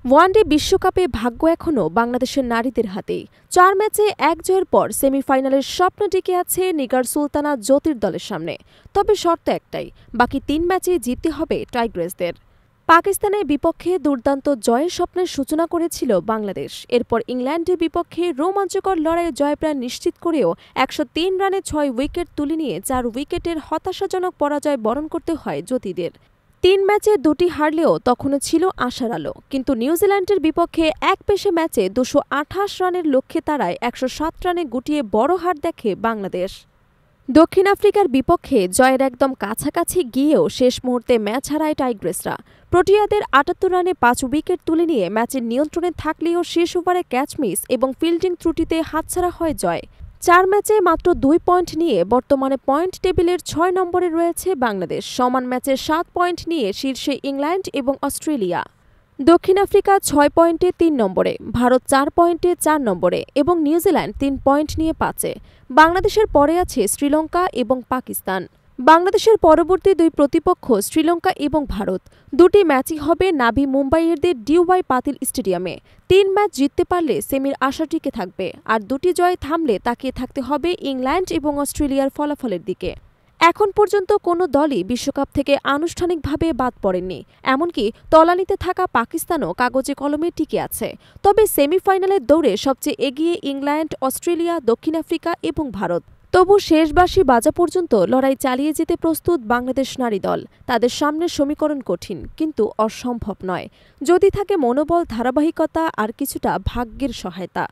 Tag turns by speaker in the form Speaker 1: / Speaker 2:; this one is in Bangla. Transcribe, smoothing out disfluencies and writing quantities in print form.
Speaker 1: ওয়ানডে বিশ্বকাপে ভাগ্য এখনও বাংলাদেশের নারীদের হাতেই। ৪ ম্যাচে ১ জয়ের পর সেমিফাইনালের স্বপ্ন টিকে আছে নিগার সুলতানা জ্যোতির দলের সামনে। তবে শর্ত একটাই, বাকি ৩ ম্যাচে জিততে হবে টাইগ্রেসদের। পাকিস্তানের বিপক্ষে দুর্দান্ত জয়ের স্বপ্নের সূচনা করেছিল বাংলাদেশ। এরপর ইংল্যান্ডের বিপক্ষে রোমাঞ্চকর লড়াইয়ে জয়প্রায় নিশ্চিত করেও ১০৩ রানে ৬ উইকেট তুলে নিয়ে ৪ উইকেটের হতাশাজনক পরাজয় বরণ করতে হয় জ্যোতিদের। ৩ ম্যাচে ২টি হারলেও তখনও ছিল আশার আলো। কিন্তু নিউজিল্যান্ডের বিপক্ষে এক পেশে ম্যাচে ২২৮ রানের লক্ষ্যে তাড়ায় ১০৭ রানে গুটিয়ে বড় হার দেখে বাংলাদেশ। দক্ষিণ আফ্রিকার বিপক্ষে জয়ের একদম কাছাকাছি গিয়েও শেষ মুহূর্তে ম্যাচ হারায় টাইগ্রেসরা। প্রোটিয়াদের ৭৮ রানে ৫ উইকেট তুলে নিয়ে ম্যাচের নিয়ন্ত্রণে থাকলেও শেষ ওভারে ক্যাচ মিস এবং ফিল্ডিং ত্রুটিতে হাতছাড়া হয় জয়। ৪ ম্যাচে মাত্র ২ পয়েন্ট নিয়ে বর্তমানে পয়েন্ট টেবিলের ৬ নম্বরে রয়েছে বাংলাদেশ। সমান ম্যাচে ৭ পয়েন্ট নিয়ে শীর্ষে ইংল্যান্ড এবং অস্ট্রেলিয়া। দক্ষিণ আফ্রিকা ৬ পয়েন্টে ৩ নম্বরে, ভারত ৪ পয়েন্টে ৪ নম্বরে এবং নিউজিল্যান্ড ৩ পয়েন্ট নিয়ে ৫-এ। বাংলাদেশের পরে আছে শ্রীলঙ্কা এবং পাকিস্তান। বাংলাদেশের পরবর্তী দুই প্রতিপক্ষ শ্রীলঙ্কা এবং ভারত। দুটি ম্যাচই হবে নাভি মুম্বাইয়েরদের ডিওয়াই পাতিল স্টেডিয়ামে। ৩ ম্যাচ জিততে পারলে সেমির আশা টিকে থাকবে, আর দুটি জয় থামলে তাকিয়ে থাকতে হবে ইংল্যান্ড এবং অস্ট্রেলিয়ার ফলাফলের দিকে। এখন পর্যন্ত কোনো দলই বিশ্বকাপ থেকে আনুষ্ঠানিকভাবে বাদ পড়েননি। এমনকি তলানিতে থাকা পাকিস্তানও কাগজে কলমে টিকে আছে। তবে সেমিফাইনালের দৌড়ে সবচেয়ে এগিয়ে ইংল্যান্ড, অস্ট্রেলিয়া, দক্ষিণ আফ্রিকা এবং ভারত। তবু শেষ বাঁশি বাজা পর্যন্ত লড়াই চালিয়ে যেতে প্রস্তুত বাংলাদেশ নারী দল। তাদের সামনের সমীকরণ কঠিন, কিন্তু অসম্ভব নয়, যদি থাকে মনোবল, ধারাবাহিকতা আর কিছুটা ভাগ্যের সহায়তা।